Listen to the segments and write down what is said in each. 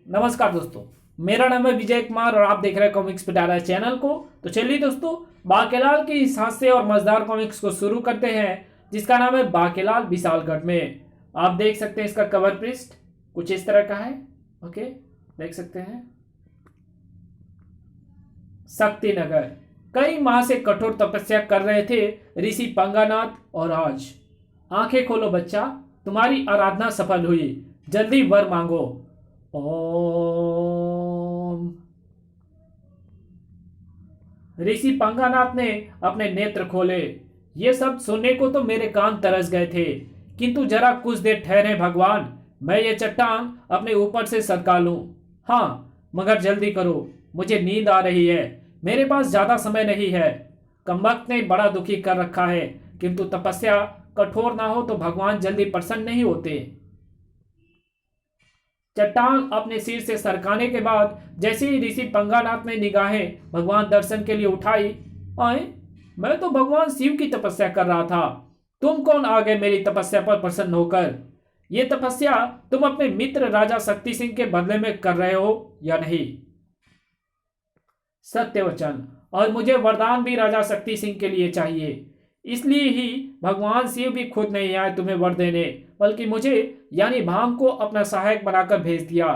नमस्कार दोस्तों, मेरा नाम है विजय कुमार और आप देख रहे हैं कॉमिक्स पिटारा चैनल को। तो चलिए दोस्तों, बाकेलाल के इस हास्य और मजेदार कॉमिक्स को शुरू करते हैं, जिसका नाम है बाकेलाल विशालगढ़ में। आप देख सकते हैं इसका कवर पृष्ठ कुछ इस तरह का है। ओके, देख सकते हैं। शक्तिनगर। कई माह से कठोर तपस्या कर रहे थे ऋषि पंगानाथ, और आज आंखें खोलो बच्चा, तुम्हारी आराधना सफल हुई। जल्दी वर मांगो। ओम। ऋषि पंगानाथ ने अपने नेत्र खोले। ये सब सुनने को तो मेरे कान तरस गए थे, किंतु जरा कुछ देर ठहरे भगवान, मैं ये चट्टान अपने ऊपर से सरका लूं। हाँ, मगर जल्दी करो, मुझे नींद आ रही है। मेरे पास ज्यादा समय नहीं है। कमबख्त ने बड़ा दुखी कर रखा है, किंतु तपस्या कठोर ना हो तो भगवान जल्दी प्रसन्न नहीं होते। चट्टान अपने सिर से सरकाने के बाद जैसे ही ऋषि पंगानाथ ने निगाहें भगवान दर्शन के लिए उठाई, आए, मैं तो भगवान शिव की तपस्या कर रहा था। तुम कौन आ गए मेरी तपस्या पर प्रसन्न होकर? ये तपस्या तुम अपने मित्र राजा शक्ति सिंह के बदले में कर रहे हो या नहीं? सत्य वचन, और मुझे वरदान भी राजा शक्ति सिंह के लिए चाहिए। इसलिए ही भगवान शिव भी खुद नहीं आए तुम्हें वर देने, बल्कि मुझे यानी भांग को अपना सहायक बनाकर भेज दिया।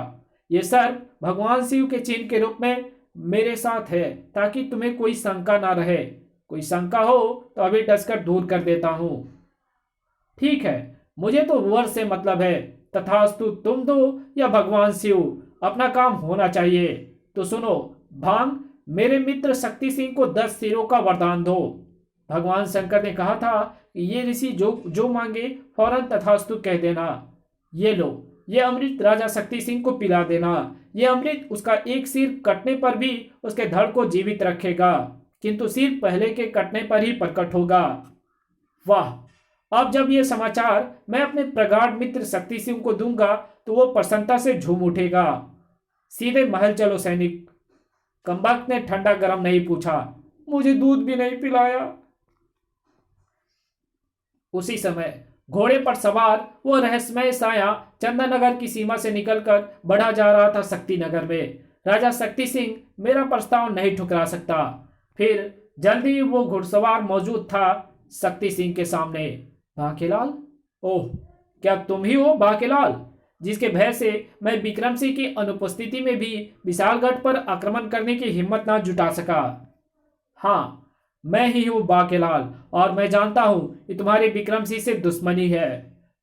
ये सर्प भगवान शिव के चिन्ह के रूप में मेरे साथ है, ताकि तुम्हें कोई शंका ना रहे। कोई शंका हो तो अभी डसकर दूर कर देता हूं। ठीक है, मुझे तो वर से मतलब है। तथास्तु, तुम दो या भगवान शिव, अपना काम होना चाहिए। तो सुनो भांग, मेरे मित्र शक्ति सिंह को 10 सिरों का वरदान दो। भगवान शंकर ने कहा था कि ये ऋषि जो जो मांगे फौरन तथास्तु कह देना। ये लो, ये अमृत राजा शक्ति सिंह को पिला देना। ये अमृत उसका एक सिर कटने पर भी उसके धड़ को जीवित रखेगा, किंतु सिर पहले के कटने पर ही प्रकट होगा। वाह! अब जब ये समाचार मैं अपने प्रगाढ़ मित्र शक्ति सिंह को दूंगा तो वो प्रसन्नता से झूम उठेगा। सीधे महल चलो सैनिक। कमबख्त ने ठंडा गरम नहीं पूछा, मुझे दूध भी नहीं पिलाया। उसी समय घोड़े पर सवार वो रहस्यमय साया चंदननगर की सीमा से निकलकर बढ़ा जा रहा था शक्तिनगर में। राजा शक्ति सिंह मेरा प्रस्ताव नहीं ठुकरा सकता। फिर जल्दी वो घुड़सवार मौजूद था शक्ति सिंह के सामने। बाकेलाल? ओह, क्या तुम ही हो बाकेलाल, जिसके भय से मैं विक्रम सिंह की अनुपस्थिति में भी विशालगढ़ पर आक्रमण करने की हिम्मत ना जुटा सका? हाँ, मैं ही हूं बाकेलाल, और मैं जानता हूं कि तुम्हारी विक्रम सिंह से दुश्मनी है।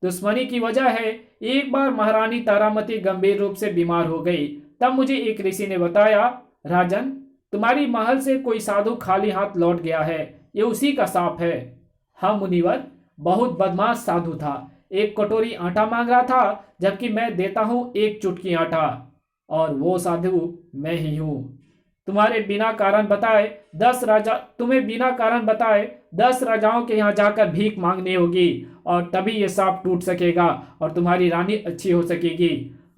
दुश्मनी की वजह है, एक बार महारानी तारामती गंभीर रूप से बीमार हो गई। तब मुझे एक ऋषि ने बताया, राजन, तुम्हारी महल से कोई साधु खाली हाथ लौट गया है। ये उसी का शाप है। हाँ मुनिवर, बहुत बदमाश साधु था। एक कटोरी आटा मांग रहा था, जबकि मैं देता हूं एक चुटकी आटा, और वो साधु मैं ही हूं। तुम्हें बिना कारण बताए 10 राजाओं के यहाँ जाकर भीख मांगनी होगी, और तभी ये सांप टूट सकेगा और तुम्हारी रानी अच्छी हो सकेगी।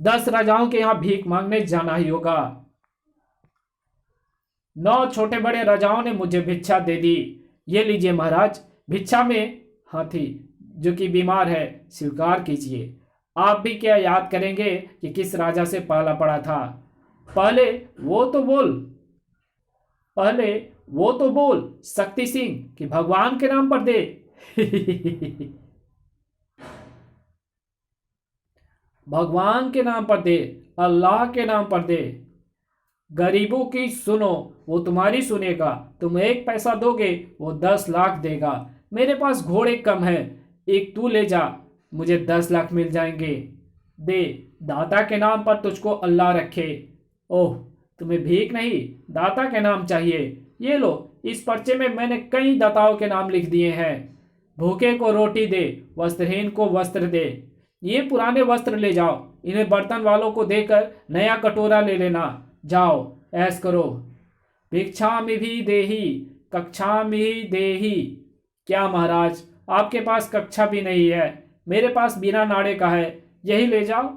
10 राजाओं के यहाँ भीख मांगने जाना ही होगा। 9 छोटे बड़े राजाओं ने मुझे भिक्षा दे दी। ये लीजिए महाराज, भिक्षा में हाथी जो कि बीमार है, स्वीकार कीजिए। आप भी क्या याद करेंगे कि किस राजा से पाला पड़ा था? पहले वो तो बोल शक्ति सिंह कि भगवान के नाम पर दे। भगवान के नाम पर दे, अल्लाह के नाम पर दे। गरीबों की सुनो, वो तुम्हारी सुनेगा। तुम 1 पैसा दोगे, वो 10 लाख देगा। मेरे पास घोड़े कम है, एक तू ले जा, मुझे 10 लाख मिल जाएंगे। दे, दाता के नाम पर तुझको अल्लाह रखे। ओह, तुम्हें भीख नहीं, दाता के नाम चाहिए। ये लो, इस पर्चे में मैंने कई दाताओं के नाम लिख दिए हैं। भूखे को रोटी दे, वस्त्रहीन को वस्त्र दे। ये पुराने वस्त्र ले जाओ, इन्हें बर्तन वालों को देकर नया कटोरा ले लेना। जाओ, ऐश करो। भिक्षामि भी देही, कक्षामि देही। क्या महाराज, आपके पास कक्षा भी नहीं है? मेरे पास बिना नाड़े का है, यही ले जाओ।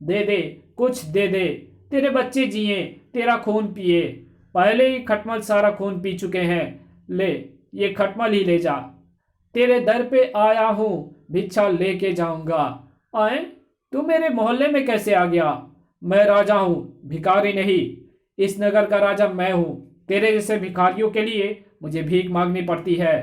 दे दे, कुछ दे दे। तेरे बच्चे जिए, तेरा खून पिए। पहले ही खटमल सारा खून पी चुके हैं। ले, ये खटमल ही ले जा। तेरे दर पे आया हूं, भिक्षा लेके जाऊंगा। आए, तू मेरे मोहल्ले में कैसे आ गया? मैं राजा हूं, भिखारी नहीं। इस नगर का राजा मैं हूं। तेरे जैसे भिखारियों के लिए मुझे भीख मांगनी पड़ती है।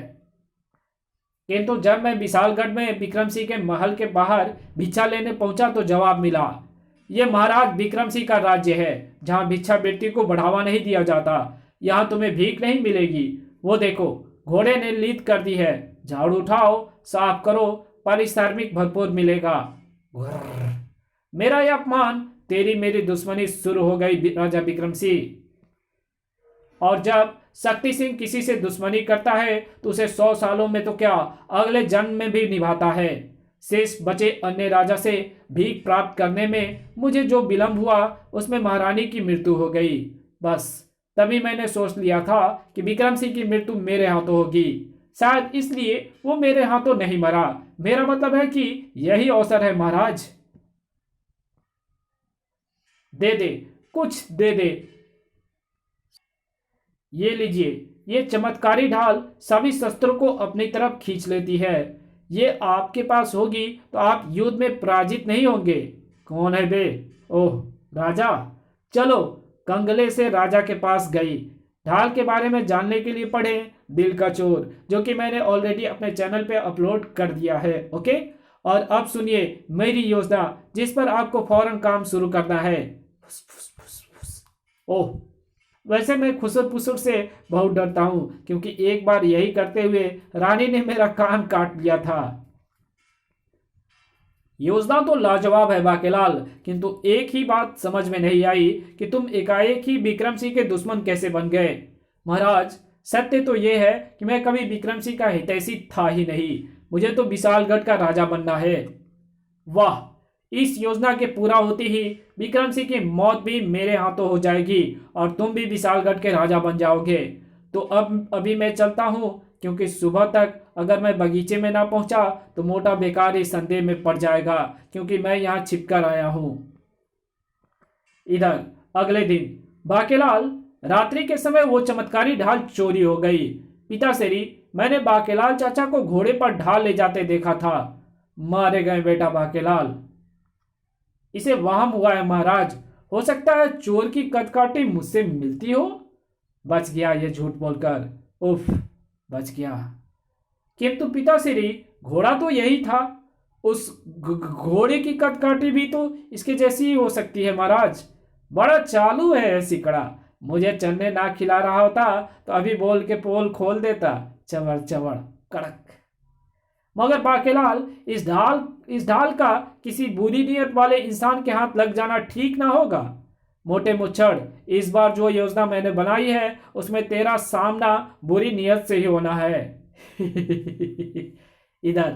किंतु जब मैं विशालगढ़ में विक्रम सिंह के महल के बाहर भिक्षा लेने पहुंचा तो जवाब मिला, यह महाराज विक्रम सिंह का राज्य है, जहां भिक्षा वृत्ति को बढ़ावा नहीं दिया जाता। यहां तुम्हें भीख नहीं मिलेगी। वो देखो, घोड़े ने लीद कर दी है। झाड़ू उठाओ, साफ करो, पारिश्रमिक भरपूर मिलेगा। मेरा यह अपमान, तेरी मेरी दुश्मनी शुरू हो गई राजा विक्रम सिंह। और जब शक्ति सिंह किसी से दुश्मनी करता है तो उसे 100 सालों में तो क्या, अगले जन्म में भी निभाता है। शेष बचे अन्य राजा से भीख प्राप्त करने में मुझे जो विलंब हुआ उसमें महारानी की मृत्यु हो गई। बस तभी मैंने सोच लिया था कि विक्रम सिंह की मृत्यु मेरे हाथों होगी। शायद इसलिए वो मेरे हाथों नहीं मरा। मेरा मतलब है कि यही अवसर है महाराज। दे दे, कुछ दे दे। ये लीजिए, ये चमत्कारी ढाल सभी शस्त्रों को अपनी तरफ खींच लेती है। ये आपके पास होगी तो आप युद्ध में पराजित नहीं होंगे। कौन है बे? ओह, राजा। चलो, कंगले से राजा के पास गई। ढाल के बारे में जानने के लिए पढ़ें दिल का चोर, जो कि मैंने ऑलरेडी अपने चैनल पे अपलोड कर दिया है। ओके, और अब सुनिए मेरी योजना, जिस पर आपको फौरन काम शुरू करना है। फुस, फुस, फुस, फुस। ओह, वैसे मैं खुसर पुसर से बहुत डरता हूं, क्योंकि एक बार यही करते हुए रानी ने मेरा कान काट लिया था। योजना तो लाजवाब है बाकेलाल, किंतु एक ही बात समझ में नहीं आई कि तुम एकाएक ही विक्रम सिंह के दुश्मन कैसे बन गए। महाराज, सत्य तो यह है कि मैं कभी विक्रम सिंह का हितैषी था ही नहीं। मुझे तो विशालगढ़ का राजा बनना है। वाह, इस योजना के पूरा होते ही विक्रम सिंह की मौत भी मेरे हाथों हो जाएगी और तुम भी विशालगढ़ के राजा बन जाओगे। तो अब अभी मैं चलता हूं, क्योंकि सुबह तक अगर मैं बगीचे में ना पहुंचा तो मोटा बेकार इस संदेह में पड़ जाएगा, क्योंकि मैं यहां छिपकर आया हूं। इधर अगले दिन बाकेलाल, रात्रि के समय वो चमत्कारी ढाल चोरी हो गई। पिताश्री, मैंने बाकेलाल चाचा को घोड़े पर ढाल ले जाते देखा था। मारे गए बेटा बाकेलाल। इसे वहम हुआ है महाराज। हो सकता है चोर की कदकाठी मुझसे मिलती हो। बच गया ये झूठ बोलकर। उफ, बच गया। किंतु पिताश्री, घोड़ा तो यही था। उस घोड़े की कदकाठी भी तो इसके जैसी ही हो सकती है महाराज। बड़ा चालू है सिकड़ा। मुझे चलने ना खिला रहा होता तो अभी बोल के पोल खोल देता। चवड़ चवड़ कड़क। मगर बाकेलाल, इस ढाल का किसी बुरी नीयत वाले इंसान के हाथ लग जाना ठीक ना होगा। मोटे मुच्छड़, इस बार जो योजना मैंने बनाई है उसमें तेरा सामना बुरी नीयत से ही होना है। इधर,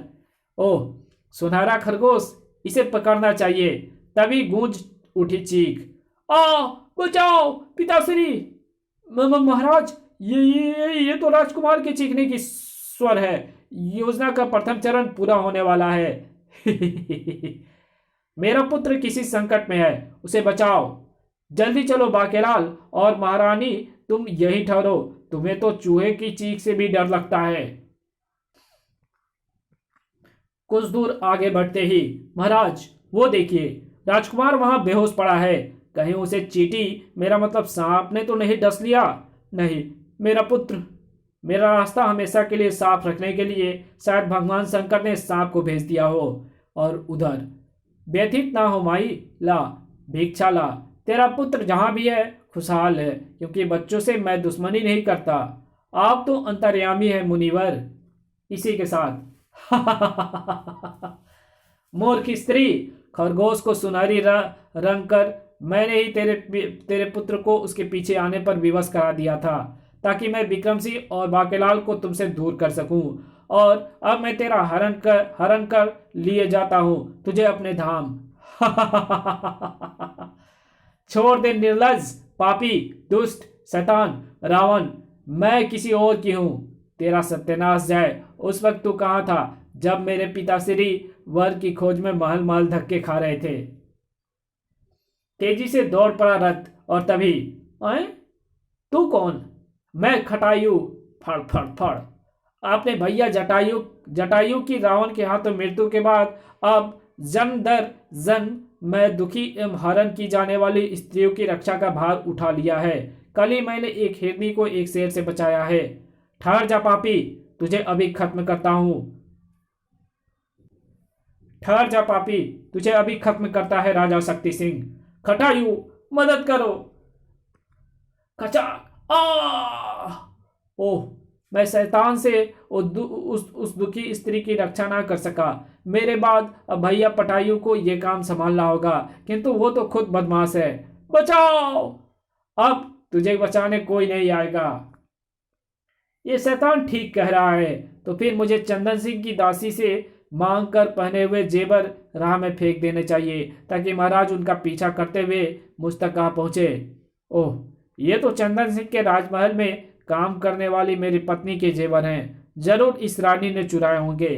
ओह, सुनहरा खरगोश, इसे पकड़ना चाहिए। तभी गूंज उठी चीख, आ बचाओ पिताश्री। महाराज, ये तो राजकुमार के चीखने की स्वर है। योजना का प्रथम चरण पूरा होने वाला है। मेरा पुत्र किसी संकट में है, उसे बचाओ। जल्दी चलो बाकेलाल, और महारानी तुम यही ठहरो। तुम्हें तो चूहे की चीख से भी डर लगता है। कुछ दूर आगे बढ़ते ही, महाराज वो देखिए, राजकुमार वहां बेहोश पड़ा है। कहीं उसे चींटी, मेरा मतलब सांप, ने तो नहीं डस लिया? नहीं, मेरा पुत्र। मेरा रास्ता हमेशा के लिए साफ रखने के लिए शायद भगवान शंकर ने सांप को भेज दिया हो। और उधर, व्यथित ना हो माई, ला भिक्षा ला। तेरा पुत्र जहां भी है खुशहाल है, क्योंकि बच्चों से मैं दुश्मनी नहीं करता। आप तो अंतर्यामी है मुनिवर। इसी के साथ मूर्ख स्त्री, खरगोश को सुनहरी रंग कर मैंने ही तेरे पुत्र को उसके पीछे आने पर विवश करा दिया था, ताकि मैं विक्रम सिंह और बाकेलाल को तुमसे दूर कर सकूं। और अब मैं तेरा हरण कर लिए जाता हूं तुझे अपने धाम। छोड़ दे निर्लज, पापी, दुष्ट, शैतान, रावण। मैं किसी और की हूं। तेरा सत्यानाश जाए। उस वक्त तू कहां था जब मेरे पिताश्री वर की खोज में महल महल धक्के खा रहे थे? तेजी से दौड़ पड़ा रथ, और तभी, तू कौन? मैं खटायु। फड़ फड़ फड़। आपने भैया जटायु की रावण के हाथों मृत्यु के बाद अब जन्म दर जन्म मैं दुखी एवं हरण की जाने वाली स्त्रियों की रक्षा का भार उठा लिया है। कल ही मैंने एक हिरनी को एक शेर से बचाया है। ठहर जा पापी, तुझे अभी खत्म करता हूं। ठहर जा पापी, तुझे अभी खत्म करता है राजा शक्ति सिंह। खटायू, मदद करो। खचाक आ ओह, मैं शैतान से उस दुखी स्त्री की रक्षा ना कर सका। मेरे बाद अब भैया पटायू को यह काम संभालना होगा, किंतु वो तो खुद बदमाश है। बचाओ, अब तुझे बचाने कोई नहीं आएगा। ये शैतान ठीक कह रहा है। तो फिर मुझे चंदन सिंह की दासी से मांग कर पहने हुए जेवर राह में फेंक देने चाहिए, ताकि महाराज उनका पीछा करते हुए मुझ तक आ पहुंचे। ओह, ये तो चंदन सिंह के राजमहल में काम करने वाली मेरी पत्नी के जेवर हैं। जरूर इस रानी ने चुराए होंगे।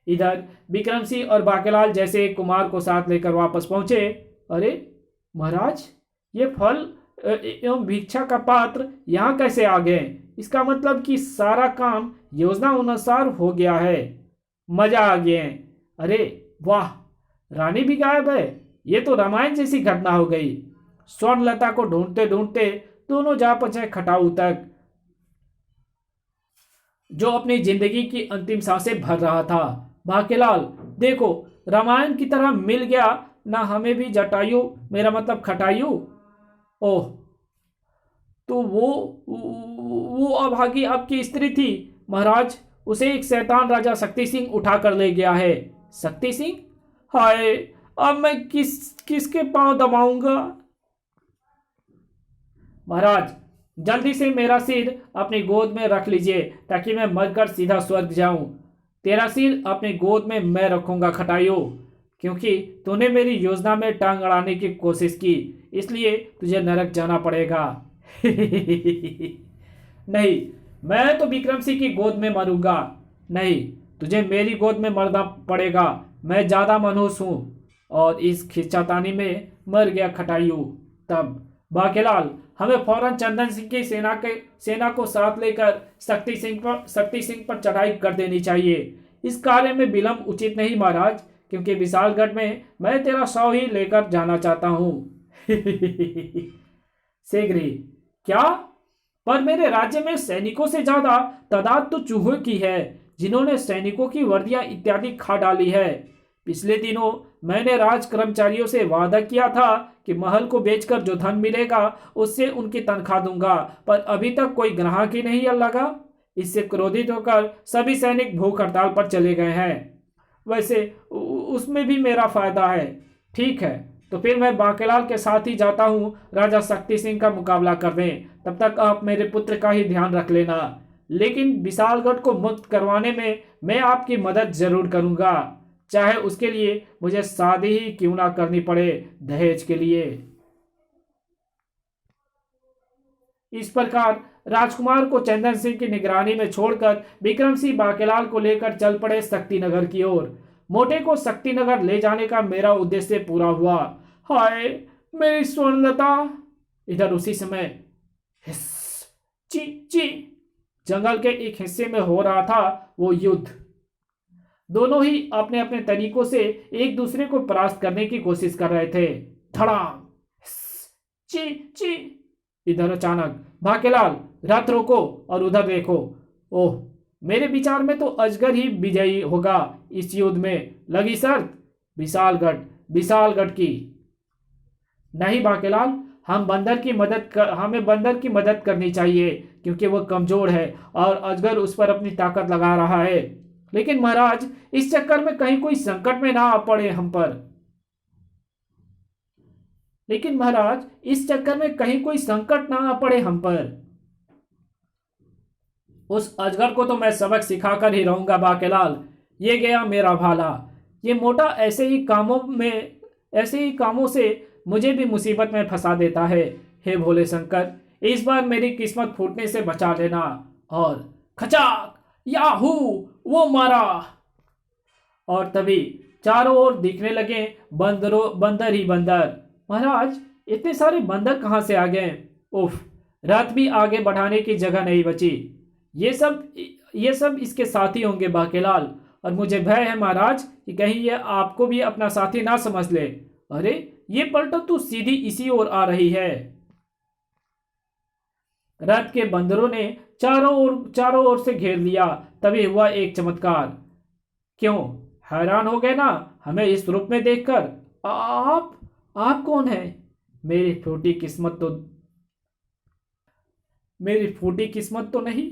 इधर विक्रम सिंह और बाकेलाल जैसे एक कुमार को साथ लेकर वापस पहुंचे। अरे महाराज, ये फल एवं भिक्षा का पात्र यहाँ कैसे आ गए? इसका मतलब कि सारा काम योजना अनुसार हो गया है। मजा आ गया। अरे वाह, रानी भी गायब है। ये तो रामायण जैसी घटना हो गई। स्वर्णलता को ढूंढते ढूंढते दोनों जा पहुंचे खटाऊ तक, जो अपनी जिंदगी की अंतिम सांसें भर रहा था। बाकेलाल, देखो, रामायण की तरह मिल गया ना हमें भी जटायु, मेरा मतलब खटायु। ओह, तो वो अभागी आपकी स्त्री थी महाराज। उसे एक शैतान राजा शक्ति सिंह उठा कर ले गया है। शक्ति सिंह? हाय, अब मैं किसके पांव दबाऊंगा? महाराज, जल्दी से मेरा सिर अपनी गोद में रख लीजिए, ताकि मैं मरकर सीधा स्वर्ग जाऊं। तेरा सिर अपनी गोद में मैं रखूंगा खटाइयो, क्योंकि तूने मेरी योजना में टांग अड़ाने की कोशिश की, इसलिए तुझे नरक जाना पड़ेगा। नहीं, मैं तो विक्रम सिंह की गोद में मरूंगा। नहीं, तुझे मेरी गोद में मरना पड़ेगा। मैं ज्यादा मनहूस हूं। और इस खिंचातानी में मर गया खटाइयो। तब बाकेलाल, हमें फौरन चंदन सिंह की सेना को साथ लेकर शक्ति सिंह पर चढ़ाई कर देनी चाहिए। इस कार्य में विलंब उचित नहीं महाराज, क्योंकि विशालगढ़ में मैं तेरा शव ही लेकर जाना चाहता हूं। शीघ्र ही। क्या? पर मेरे राज्य में सैनिकों से ज्यादा तादाद तो चूहों की है, जिन्होंने सैनिकों की वर्दियां इत्यादि खा डाली है। पिछले दिनों मैंने राज कर्मचारियों से वादा किया था कि महल को बेचकर जो धन मिलेगा उससे उनकी तनख्वाह दूंगा, पर अभी तक कोई ग्राहक ही नहीं लगा। इससे क्रोधित होकर सभी सैनिक भूख हड़ताल पर चले गए हैं। वैसे उसमें भी मेरा फायदा है। ठीक है, तो फिर मैं बाकेलाल के साथ ही जाता हूँ राजा शक्ति सिंह का मुकाबला करने। तब तक आप मेरे पुत्र का ही ध्यान रख लेना, लेकिन विशालगढ़ को मुक्त करवाने में मैं आपकी मदद जरूर करूंगा, चाहे उसके लिए मुझे शादी ही क्यों ना करनी पड़े दहेज के लिए। इस प्रकार राजकुमार को चंदन सिंह की निगरानी में छोड़कर विक्रम सिंह बाकेलाल को लेकर चल पड़े शक्तिनगर की ओर। मोटे को शक्तिनगर ले जाने का मेरा उद्देश्य पूरा हुआ। हाय, मेरी स्वर्णलता। इधर उसी समय हिस, ची ची, जंगल के एक हिस्से में हो रहा था वो युद्ध। दोनों ही अपने अपने तरीकों से एक दूसरे को परास्त करने की कोशिश कर रहे थे। धड़ाम, ची ची। इधर अचानक, बाकेलाल, रथ रोको और उधर देखो। ओह, मेरे विचार में तो अजगर ही विजयी होगा इस युद्ध में। लगी शर्त विशालगढ़ की। नहीं बाकेलाल, हमें बंदर की मदद करनी चाहिए, क्योंकि वह कमजोर है और अजगर उस पर अपनी ताकत लगा रहा है। लेकिन महाराज, इस चक्कर में कहीं कोई संकट में ना आ पड़े हम पर। उस अजगर को तो मैं सबक सिखाकर ही रहूंगा बाकेलाल। ये गया मेरा भाला। ये मोटा ऐसे ही कामों से मुझे भी मुसीबत में फंसा देता है। हे भोले शंकर, इस बार मेरी किस्मत फूटने से बचा लेना। और खचाक, याहू, वो मारा। और तभी चारों ओर दिखने लगे बंदर ही बंदर। महाराज, इतने सारे बंदर कहां से आ गए? उफ, रथ भी आगे बढ़ाने की जगह नहीं बची। ये सब इसके साथी होंगे बाकेलाल, और मुझे भय है महाराज कि कहीं ये आपको भी अपना साथी ना समझ ले। अरे ये पलटो तू सीधी इसी ओर आ रही है। रथ के बंदरों ने चारों ओर से घेर लिया। तभी हुआ एक चमत्कार। क्यों हैरान हो गए ना हमें इस रूप में देखकर? आप कौन है? मेरी फूटी किस्मत तो मेरी फूटी किस्मत तो नहीं।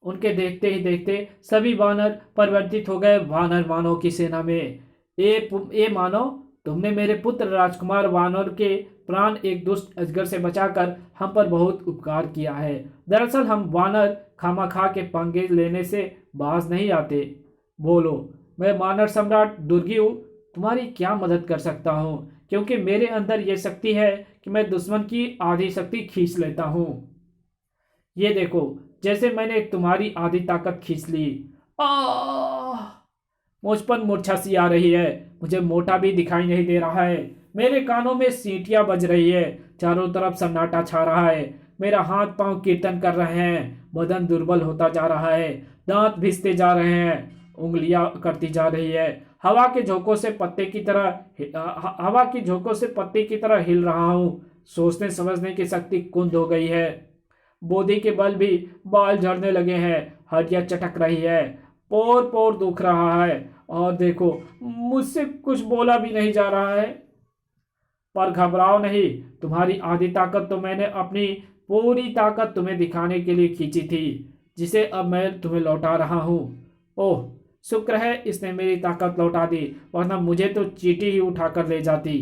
उनके देखते ही देखते सभी वानर परिवर्तित हो गए वानर मानव की सेना में। ए मानव, तुमने मेरे पुत्र राजकुमार वानर के प्राण एक दुष्ट अजगर से बचाकर हम पर बहुत उपकार किया है। दरअसल हम वानर खामाखा के पंगे लेने से बाज नहीं आते। बोलो, मैं वानर सम्राट दुर्गियो तुम्हारी क्या मदद कर सकता हूँ, क्योंकि मेरे अंदर यह शक्ति है कि मैं दुश्मन की आधी शक्ति खींच लेता हूँ। ये देखो, जैसे मैंने तुम्हारी आधी ताकत खींच ली। आह! मुझ पर मूर्छा सी आ रही है। मुझे मोटा भी दिखाई नहीं दे रहा है। मेरे कानों में सीटियां बज रही है। चारों तरफ सन्नाटा छा रहा है। मेरा हाथ पांव कीर्तन कर रहे हैं। बदन दुर्बल होता जा रहा है। दांत भिसते जा रहे हैं। उंगलियां करती जा रही है। हवा के झोंकों से पत्ते की तरह हिल रहा हूँ। सोचने समझने की शक्ति कुंद हो गई है। बोधी के बल भी बाल झड़ने लगे हैं। हड्डियां चटक रही है। पोर पोर दुख रहा है। और देखो, मुझसे कुछ बोला भी नहीं जा रहा है। पर घबराओ नहीं, तुम्हारी आधी ताकत तो मैंने अपनी पूरी ताकत तुम्हें दिखाने के लिए खींची थी, जिसे अब मैं तुम्हें लौटा रहा हूँ। ओह, शुक्र है इसने मेरी ताकत लौटा दी, वरना मुझे तो चींटी ही उठाकर ले जाती।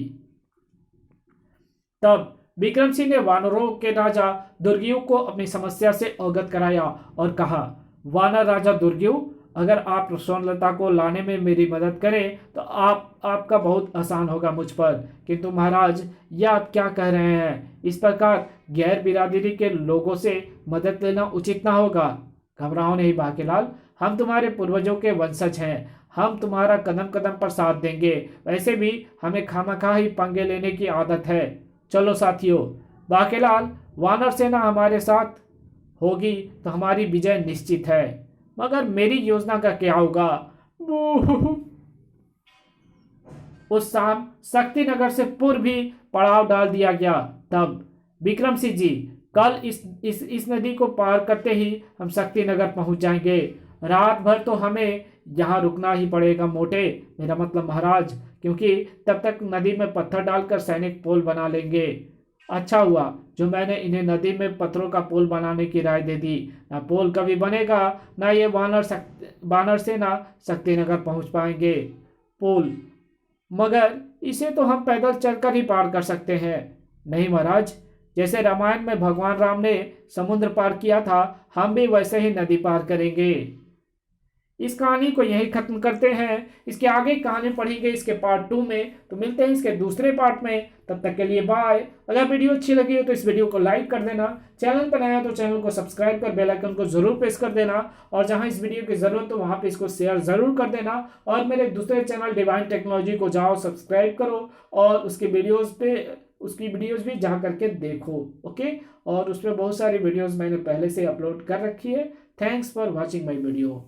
तब विक्रम सिंह ने वानरों के राजा दुर्गियों को अपनी समस्या से अवगत कराया और कहा, वानर राजा दुर्गियों, अगर आप स्वर्णलता को लाने में मेरी मदद करें तो आपका बहुत आसान होगा मुझ पर। किंतु महाराज, यह आप क्या कह रहे हैं? इस प्रकार गैर बिरादरी के लोगों से मदद लेना उचित ना होगा। घबराओ नहीं बाकीलाल, हम तुम्हारे पूर्वजों के वंशज हैं। हम तुम्हारा कदम कदम पर साथ देंगे। वैसे भी हमें खामखा ही पंगे लेने की आदत है। चलो साथियों, बाकीलाल, वानर सेना हमारे साथ होगी तो हमारी विजय निश्चित है। मगर मेरी योजना का क्या होगा? उस शाम शक्तिनगर से पूर्व भी पड़ाव डाल दिया गया। तब विक्रम सिंह जी, कल इस नदी को पार करते ही हम शक्तिनगर पहुंच जाएंगे। रात भर तो हमें यहाँ रुकना ही पड़ेगा मोटे, मेरा मतलब महाराज, क्योंकि तब तक नदी में पत्थर डालकर सैनिक पुल बना लेंगे। अच्छा हुआ जो मैंने इन्हें नदी में पत्थरों का पुल बनाने की राय दे दी। ना पुल कभी बनेगा, ना ये वानर सेना शक्तिनगर पहुंच पाएंगे। पुल, मगर इसे तो हम पैदल चलकर ही पार कर सकते हैं। नहीं महाराज, जैसे रामायण में भगवान राम ने समुद्र पार किया था, हम भी वैसे ही नदी पार करेंगे। इस कहानी को यही खत्म करते हैं। इसके आगे कहानी पढ़ी इसके पार्ट 2 में, तो मिलते हैं इसके दूसरे पार्ट में। तब तक के लिए बाय। अगर वीडियो अच्छी लगी हो तो इस वीडियो को लाइक कर देना। चैनल पर नया तो चैनल को सब्सक्राइब कर बेल आइकन को जरूर प्रेस कर देना। और जहां इस वीडियो की जरूरत हो वहां पे इसको शेयर जरूर कर देना। और मेरे दूसरे चैनल डिवाइन टेक्नोलॉजी को जाओ सब्सक्राइब करो और उसकी वीडियोस भी जा करके देखो। ओके, और उसमें बहुत सारी वीडियोस मैंने पहले से अपलोड कर रखी है। Thanks for watching my video.